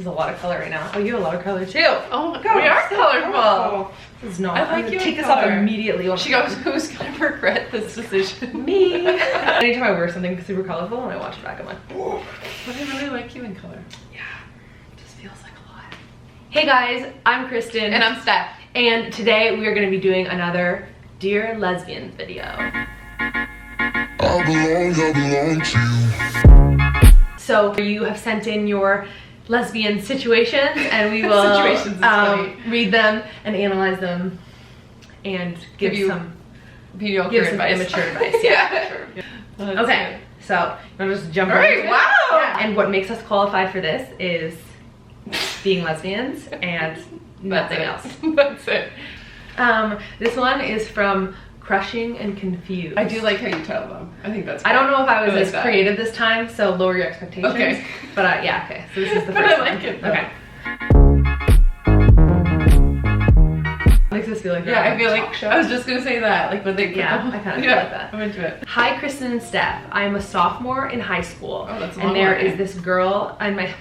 There's a lot of color right now. Oh, you have a lot of color too. Oh my god, we are colorful. This is not. I like you. Take this off immediately. She goes, who's gonna regret this decision? Me. Anytime I wear something super colorful and I watch it back, I'm like, oh. But I really like you in color. Yeah, it just feels like a lot. Hey guys, I'm Kristen. And I'm Steph. And today we are going to be doing another Dear Lesbians video. I belong to you. So you have sent in your lesbian situations and we will read them and analyze them and give you some immature advice. Yeah, sure. Okay, so you want to just jump right? Wow. Yeah. And what makes us qualified for this is being lesbians and nothing else. That's it. This one is from Crushing and Confused. I do like how you tell them. I think that's I don't know if I was like as creative this time, so lower your expectations. Okay. But yeah, okay. So this is the but first I like one. it. Though. Okay. Makes us feel like yeah, I feel like I was just gonna say that. Like when they I kind of feel like that. I'm into it. Hi, Kristen and Steph. I am a sophomore in high school. Oh, that's a and long there line. is this girl in my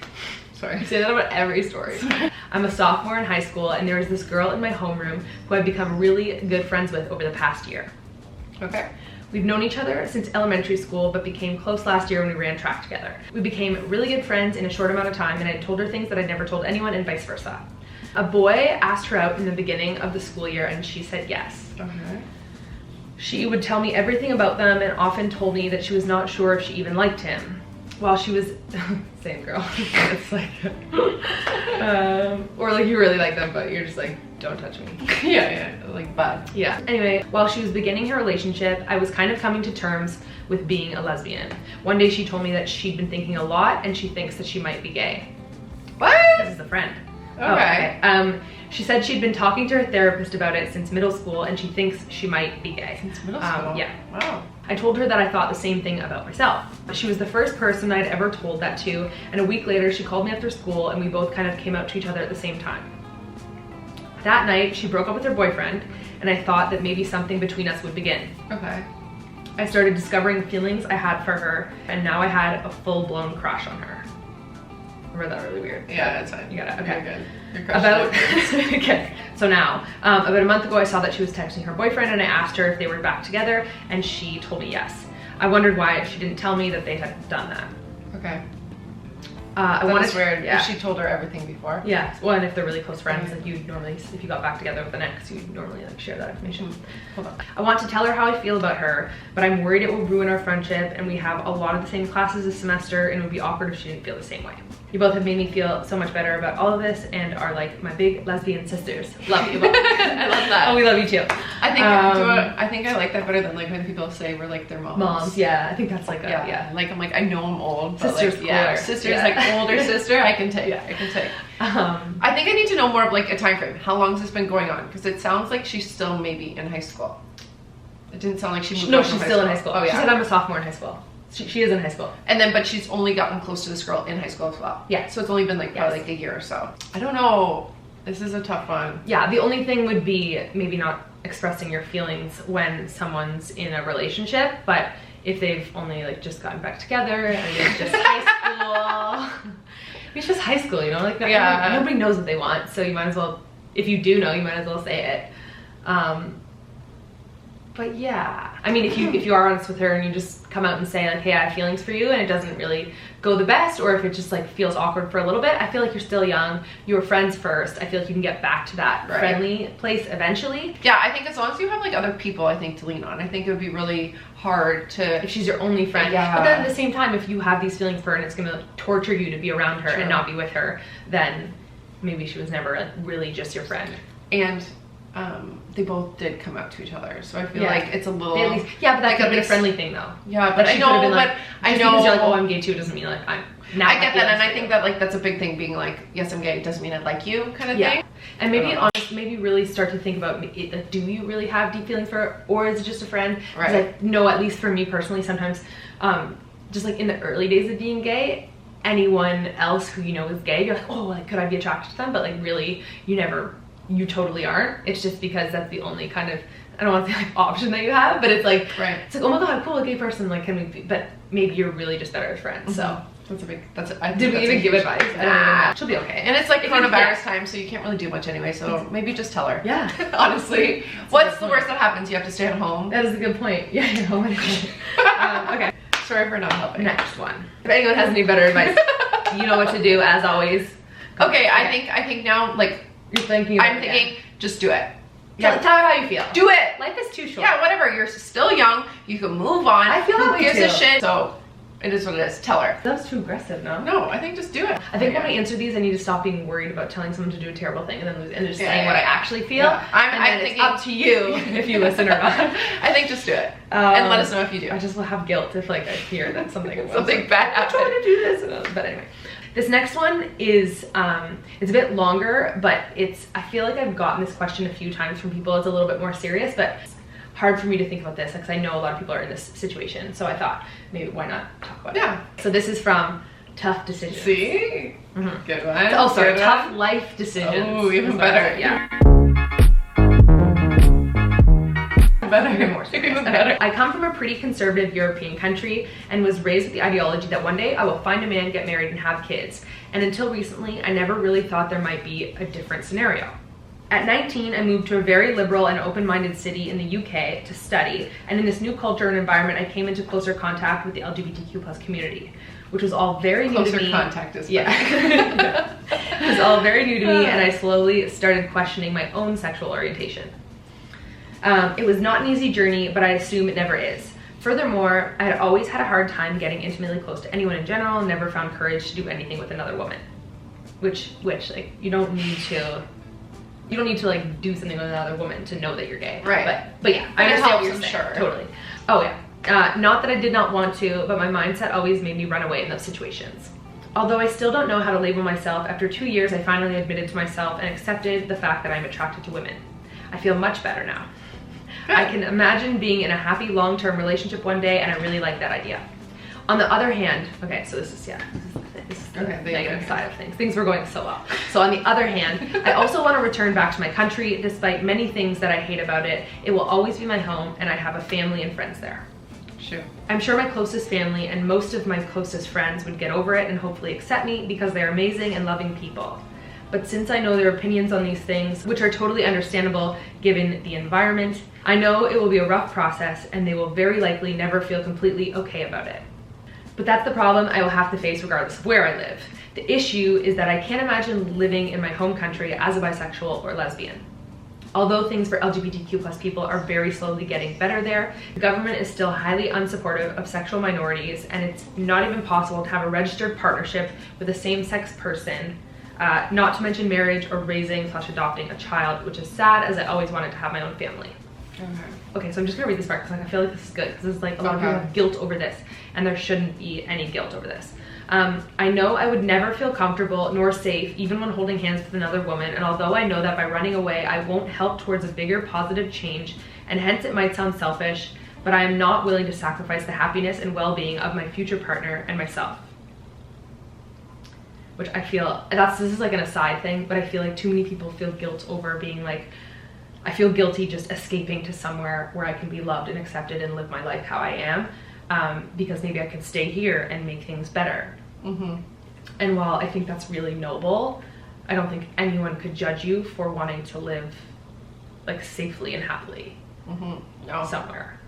Sorry. I say that about every story. I'm a sophomore in high school and there is this girl in my homeroom who I've become really good friends with over the past year. Okay. We've known each other since elementary school, but became close last year when we ran track together. We became really good friends in a short amount of time, and I told her things that I'd never told anyone, and vice versa. A boy asked her out in the beginning of the school year, and she said yes. Okay. She would tell me everything about them, and often told me that she was not sure if she even liked him. While she was, same girl, it's like, or like you really like them, but you're just like, don't touch me. yeah, like bad. Yeah. Anyway, while she was beginning her relationship, I was kind of coming to terms with being a lesbian. One day she told me that she'd been thinking a lot and she thinks that she might be gay. What? This is a friend. Okay. Oh, okay. She said she'd been talking to her therapist about it since middle school and she thinks she might be gay. Since middle school? Yeah. Wow. I told her that I thought the same thing about myself. She was the first person I'd ever told that to, and a week later she called me after school and we both kind of came out to each other at the same time. That night, she broke up with her boyfriend, and I thought that maybe something between us would begin. Okay. I started discovering feelings I had for her, and now I had a full-blown crush on her. I read that really weird. Yeah, that's fine. You got it, okay. You're good. You're crushing it. Okay, so now, about a month ago, I saw that she was texting her boyfriend, and I asked her if they were back together, and she told me yes. I wondered why she didn't tell me that they had done that. Okay. I wanted That's weird. Yeah. If she told her everything before. Yeah, well, and if they're really close friends, like you'd normally, if you got back together with an ex, you'd normally like share that information. Hold on. I want to tell her how I feel about her, but I'm worried it will ruin our friendship, and we have a lot of the same classes this semester, and it would be awkward if she didn't feel the same way. You both have made me feel so much better about all of this and are like my big lesbian sisters. Love you both. I love that. Oh, we love you too. I think I like that better than like when people say we're like their moms. Moms, yeah, I think that's like a, yeah. Like I'm like, I know I'm old, but Sister's like, yeah, cooler. sister's Yeah. like older sister. I can take. Yeah. I can take. I think I need to know more of like a time frame. How long has this been going on? Because it sounds like she's still maybe in high school. It didn't sound like she moved. No, on she's from still in high school. Oh yeah. She said I'm a sophomore in high school. She is in high school. And then, but she's only gotten close to this girl in high school as well. Yeah. So it's only been like probably like a year or so. I don't know. This is a tough one. Yeah, the only thing would be maybe not expressing your feelings when someone's in a relationship, but if they've only like just gotten back together and it's just high school. It's just high school, you know? Like nobody knows what they want, so you might as well, if you do know, you might as well say it. But yeah, I mean, if you are honest with her and you just come out and say like, hey, I have feelings for you, and it doesn't really go the best, or if it just like feels awkward for a little bit, I feel like you're still young. You were friends first. I feel like you can get back to that friendly place eventually. Yeah, I think as long as you have like other people, I think, to lean on. I think it would be really hard to, if she's your only friend. Yeah. But then at the same time, if you have these feelings for her and it's gonna torture you to be around her and not be with her, then maybe she was never like really just your friend. And they both did come out to each other, so I feel like it's a little. But that could have been a friendly thing though. Yeah, but I know, like, but I know. Because you're like, oh, I'm gay too, doesn't mean like I'm. Now I get that, and I think that like that's a big thing. Being like, yes, I'm gay, doesn't mean I like you, kind of thing. And maybe really start to think about it, like, do you really have deep feelings for her, or is it just a friend? Right. Like, no, at least for me personally, sometimes, just like in the early days of being gay, anyone else who you know is gay, you're like, oh, like could I be attracted to them? But like really, you totally aren't. It's just because that's the only kind of, I don't want to say like option that you have, but it's like, it's like, oh my god, cool, a gay person, like can we be, but maybe you're really just better as friends. So Did we even give advice? I don't even know. She'll be okay. And it's like If coronavirus time, so you can't really do much anyway, so maybe just tell her. Yeah. Honestly. What's the worst that happens? You have to stay at home. That is a good point. Yeah, you're home anyway. Okay. Sorry for not helping. Next one. If anyone has any better advice, you know what to do, as always. Okay, I think now, like, You're thinking I'm thinking, just do it. Tell her how you feel. Do it. Life is too short. Yeah, whatever. You're still young. You can move on. I feel that way Who gives a too. shit? So, it is what it is. Tell her. That was too aggressive, no? No, I think just do it. I think when I answer these, I need to stop being worried about telling someone to do a terrible thing and just saying yeah, what I yeah. actually feel. Yeah. I'm It's thinking up to you if you listen or not. I think just do it. And let us know if you do. I just will have guilt if like I hear that something bad I'm trying to do this. But anyway. This next one is it's a bit longer, but I feel like I've gotten this question a few times from people. It's a little bit more serious, but it's hard for me to think about this because I know a lot of people are in this situation. So I thought maybe why not talk about it. So this is from Tough Decisions. See? Mm-hmm. Good one. Oh, sorry, Good Tough one. Life Decisions. Oh, even better. Yeah. Better. Even more serious. Even better. I come from a pretty conservative European country and was raised with the ideology that one day I will find a man, get married, and have kids. And until recently, I never really thought there might be a different scenario. At 19, I moved to a very liberal and open-minded city in the UK to study, and in this new culture and environment, I came into closer contact with the LGBTQ+ community, which was all very new to me. Closer contact is yeah. It was all very new to me, and I slowly started questioning my own sexual orientation. It was not an easy journey, but I assume it never is. Furthermore, I had always had a hard time getting intimately close to anyone in general, and never found courage to do anything with another woman. Which like you don't need to like do something with another woman to know that you're gay. Right. But yeah, I understand what you're I'm saying. sure. Totally. Oh yeah. Not that I did not want to, but my mindset always made me run away in those situations. Although I still don't know how to label myself, after 2 years I finally admitted to myself and accepted the fact that I'm attracted to women. I feel much better now. I can imagine being in a happy long-term relationship one day, and I really like that idea. On the other hand, okay, so this is the negative side of things. Things were going so well. So on the other hand, I also want to return back to my country. Despite many things that I hate about it, it will always be my home, and I have a family and friends there. Sure. I'm sure my closest family and most of my closest friends would get over it and hopefully accept me because they're amazing and loving people. But since I know their opinions on these things, which are totally understandable given the environment, I know it will be a rough process and they will very likely never feel completely okay about it. But that's the problem I will have to face regardless of where I live. The issue is that I can't imagine living in my home country as a bisexual or lesbian. Although things for LGBTQ+ people are very slowly getting better there, the government is still highly unsupportive of sexual minorities, and it's not even possible to have a registered partnership with a same-sex person, not to mention marriage or raising/adopting a child, which is sad as I always wanted to have my own family. Okay, so I'm just gonna read this part because I feel like this is good because it's like a lot of people have guilt over this, and there shouldn't be any guilt over this. I know I would never feel comfortable nor safe even when holding hands with another woman, and although I know that by running away I won't help towards a bigger positive change, and hence it might sound selfish, but I am not willing to sacrifice the happiness and well-being of my future partner and myself. Which I feel, this is like an aside thing, but I feel like too many people feel guilt over being like, I feel guilty just escaping to somewhere where I can be loved and accepted and live my life how I am, because maybe I can stay here and make things better. And while I think that's really noble, I don't think anyone could judge you for wanting to live like safely and happily somewhere.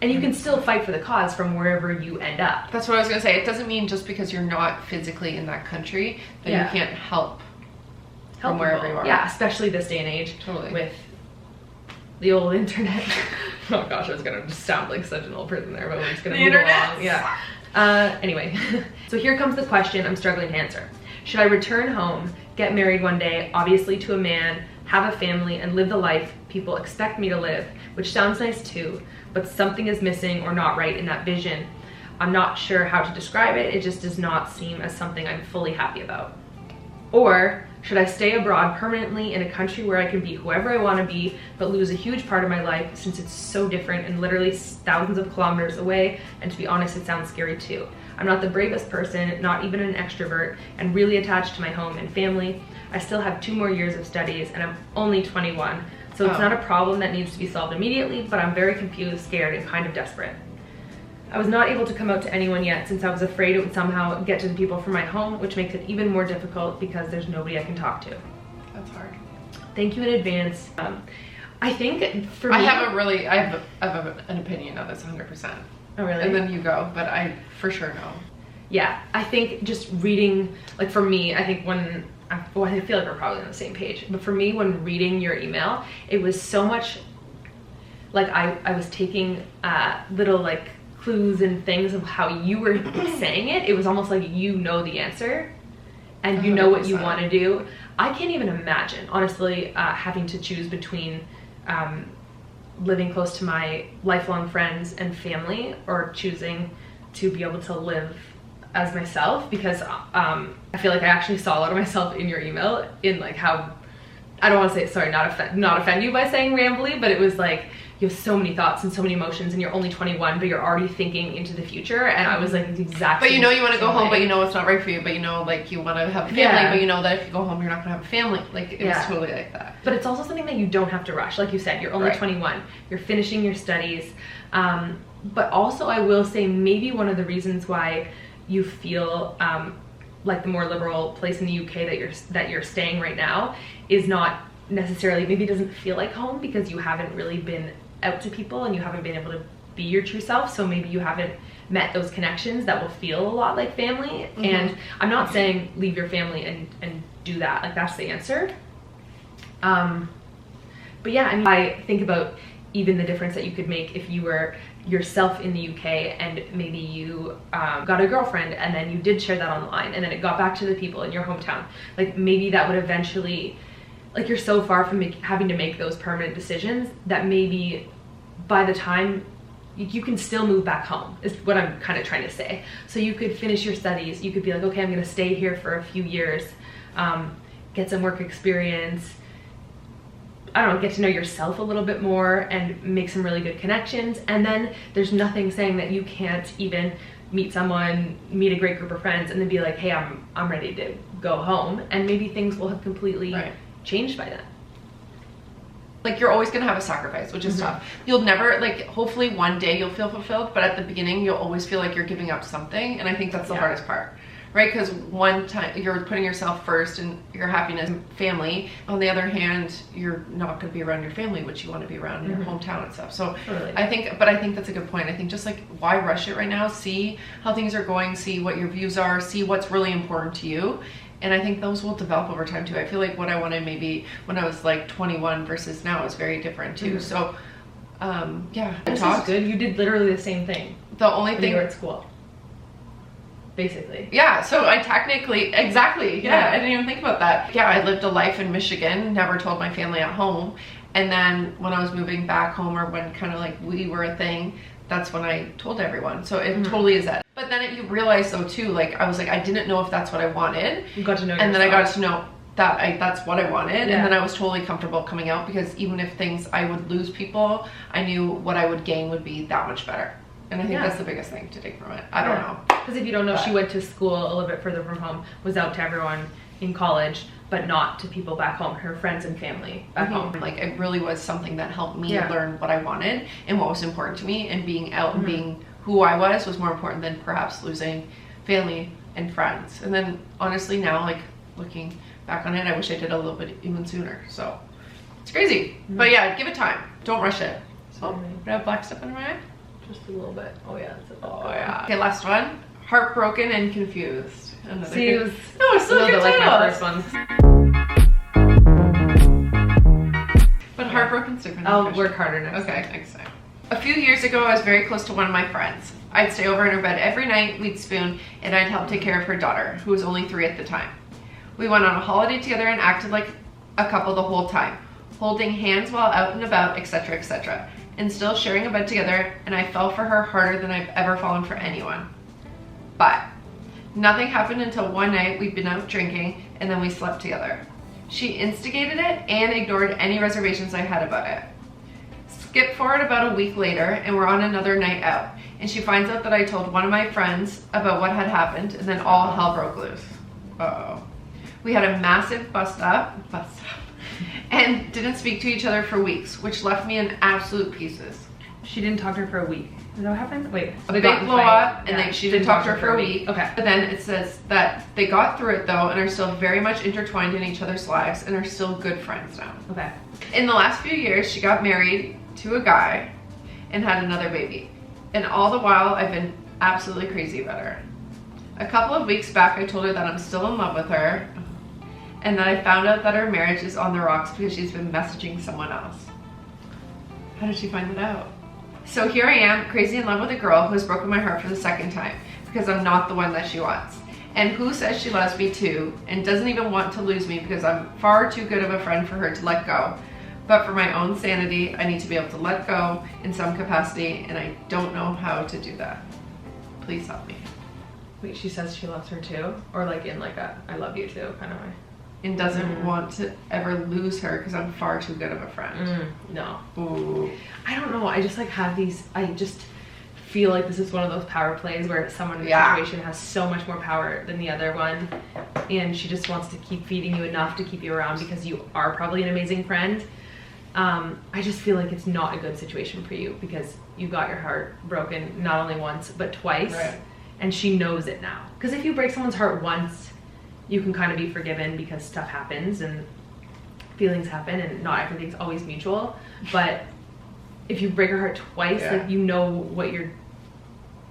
And you can still fight for the cause from wherever you end up. That's what I was gonna say. It doesn't mean just because you're not physically in that country that you can't help from wherever you are. Yeah, especially this day and age. Totally. With the old internet. Oh gosh, I was gonna just sound like such an old person there, but we're just gonna move along. Yeah. Anyway, so here comes the question I'm struggling to answer. Should I return home, get married one day, obviously to a man, have a family, and live the life people expect me to live, which sounds nice too, but something is missing or not right in that vision. I'm not sure how to describe it. It just does not seem as something I'm fully happy about. Or should I stay abroad permanently in a country where I can be whoever I want to be, but lose a huge part of my life since it's so different and literally thousands of kilometers away? And to be honest, it sounds scary too. I'm not the bravest person, not even an extrovert, and really attached to my home and family. I still have 2 more years of studies and I'm only 21. So it's not a problem that needs to be solved immediately, but I'm very confused, scared, and kind of desperate. I was not able to come out to anyone yet since I was afraid it would somehow get to the people from my home, which makes it even more difficult because there's nobody I can talk to. That's hard. Thank you in advance. I think for me... I have an opinion on this 100%. Oh, really? And then you go, but I for sure know. Yeah, I think just reading, like for me, I think when, well, I feel like we're probably on the same page, but for me, when reading your email, it was so much, like I was taking little like clues and things of how you were saying it. It was almost like you know the answer and you know what you want to do. I can't even imagine, honestly, having to choose between living close to my lifelong friends and family or choosing to be able to live as myself, because I feel like I actually saw a lot of myself in your email in like how, I don't want to say, sorry, not offend you by saying rambly, but it was like you have so many thoughts and so many emotions and you're only 21 but you're already thinking into the future, and I was like exactly. But you know you want to go home, but you know it's not right for you, but you know like you want to have a family, but you know that if you go home you're not gonna have a family. Like it was totally like that. But it's also something that you don't have to rush. Like you said, you're only 21, you're finishing your studies, but also I will say maybe one of the reasons why you feel like the more liberal place in the UK that you're staying right now is not necessarily, maybe doesn't feel like home because you haven't really been out to people and you haven't been able to be your true self, so maybe you haven't met those connections that will feel a lot like family. And I'm not saying leave your family and do that, like that's the answer, but yeah, I mean, I think about even the difference that you could make if you were yourself in the UK and maybe you got a girlfriend and then you did share that online and then it got back to the people in your hometown. Like maybe that would eventually, like you're so far from having to make those permanent decisions that maybe by the time you can still move back home is what I'm kind of trying to say. So you could finish your studies, you could be like, okay, I'm gonna stay here for a few years, get some work experience, I don't know, get to know yourself a little bit more and make some really good connections. And then there's nothing saying that you can't even meet someone, meet a great group of friends and then be like, hey, I'm ready to go home. And maybe things will have completely changed by then. Like you're always gonna have a sacrifice, which is tough. You'll never, like hopefully one day you'll feel fulfilled, but at the beginning you'll always feel like you're giving up something. And I think that's the hardest part. Right, because one time you're putting yourself first and your happiness and family. On the other hand, you're not going to be around your family, which you want to be around your hometown and stuff. So I think that's a good point. I think just like why rush it right now? See how things are going, see what your views are, see what's really important to you. And I think those will develop over time too. I feel like what I wanted maybe when I was like 21 versus now is very different too. So yeah. This is good. You did literally the same thing. The only thing you were at school. Basically. Yeah, so I technically, exactly, I didn't even think about that. Yeah, I lived a life in Michigan, never told my family at home, and then when I was moving back home or when kind of like we were a thing, that's when I told everyone. So it totally is that. But then you realize though too, like I was like, I didn't know if that's what I wanted. You got to know and yourself. Then I got to know that that's what I wanted, Yeah. and then I was totally comfortable coming out because even if I would lose people, I knew what I would gain would be that much better. And I think that's the biggest thing to take from it. I don't know. Because if you don't know, she went to school a little bit further from home, was out to everyone in college, but not to people back home, her friends and family back home. Like it really was something that helped me learn what I wanted and what was important to me, and being out and being who I was more important than perhaps losing family and friends. And then honestly now, like looking back on it, I wish I did a little bit even sooner. So it's crazy. But yeah, give it time. Don't rush it. So, do I have black stuff in my eye? Just a little bit. Oh yeah, that's oh yeah. Okay, last one. Heartbroken and confused. See, it was it's still good like my first one. But heartbroken's different. I'll work harder next time. Next time. A few years ago, I was very close to one of my friends. I'd stay over in her bed every night, we'd spoon, and I'd help take care of her daughter, who was only 3 at the time. We went on a holiday together and acted like a couple the whole time, holding hands while out and about, etc., etc., and still sharing a bed together, and I fell for her harder than I've ever fallen for anyone. But nothing happened until one night we'd been out drinking and then we slept together. She instigated it and ignored any reservations I had about it. Skip forward about a week later and we're on another night out, and she finds out that I told one of my friends about what had happened, and then all hell broke loose. Uh-oh. We had a massive bust up, and didn't speak to each other for weeks, which left me in absolute pieces. She didn't talk to her for a week. Is that what happened? Wait. A big blow up, and then she didn't talk to her for a week. Okay. But then it says that they got through it though, and are still very much intertwined in each other's lives, and are still good friends now. Okay. In the last few years, she got married to a guy and had another baby. And all the while, I've been absolutely crazy about her. A couple of weeks back, I told her that I'm still in love with her, and that I found out that her marriage is on the rocks because she's been messaging someone else. How did she find that out? So here I am, crazy in love with a girl who has broken my heart for the second time because I'm not the one that she wants. And who says she loves me too and doesn't even want to lose me because I'm far too good of a friend for her to let go. But for my own sanity, I need to be able to let go in some capacity, and I don't know how to do that. Please help me. Wait, she says she loves her too? Or like in like a I love you too kind of way? And doesn't want to ever lose her because I'm far too good of a friend. No. Ooh. I don't know. I just like have these, I just feel like this is one of those power plays where someone in the situation has so much more power than the other one. And she just wants to keep feeding you enough to keep you around because you are probably an amazing friend. I just feel like it's not a good situation for you because you got your heart broken not only once, but twice. Right. And she knows it now. Because if you break someone's heart once, you can kind of be forgiven because stuff happens and feelings happen and not everything's always mutual. But if you break her heart twice, like you know what you're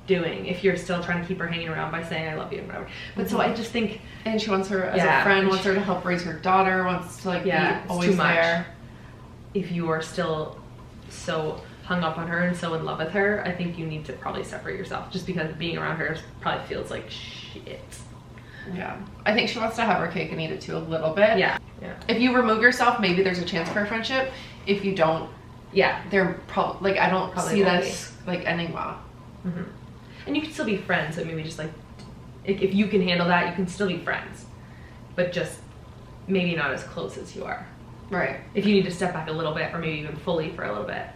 doing if you're still trying to keep her hanging around by saying I love you and whatever. But so I just think, and she wants her as a friend, wants her to help raise her daughter, wants to like be always there. If you are still so hung up on her and so in love with her, I think you need to probably separate yourself just because being around her probably feels like shit. Yeah, I think she wants to have her cake and eat it too a little bit. Yeah. If you remove yourself, maybe there's a chance for a friendship. If you don't, they're probably like I don't see this like ending well. And you can still be friends. So maybe just like if you can handle that, you can still be friends, but just maybe not as close as you are. Right. If you need to step back a little bit, or maybe even fully for a little bit,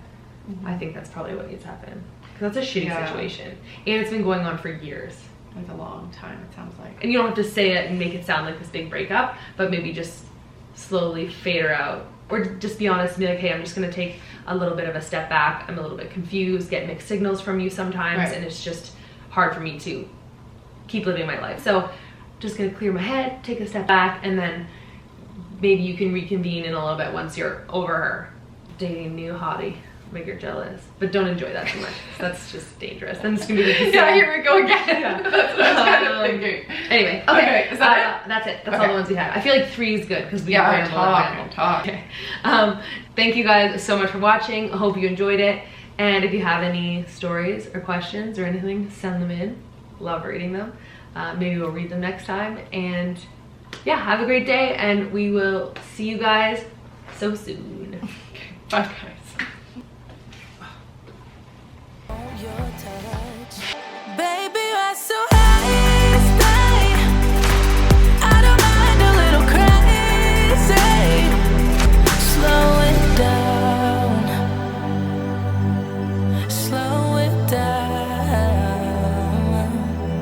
I think that's probably what needs to happen. Because that's a shitty situation, and it's been going on for years. Like a long time, it sounds like. And you don't have to say it and make it sound like this big breakup, but maybe just slowly fade her out. Or just be honest and be like, hey, I'm just gonna take a little bit of a step back. I'm a little bit confused, get mixed signals from you sometimes, and it's just hard for me to keep living my life. So just gonna clear my head, take a step back, and then maybe you can reconvene in a little bit once you're over her. Dating a new hottie. Make her jealous, but don't enjoy that too much. That's just dangerous. Then it's gonna be like here we go again. That's what I was kind of thinking. Anyway, okay, is that it? That's it. That's all the ones we have. I feel like 3 is good because we talk. Okay. Thank you guys so much for watching. I hope you enjoyed it. And if you have any stories or questions or anything, send them in. Love reading them. Maybe we'll read them next time. And yeah, have a great day, and we will see you guys so soon. Bye.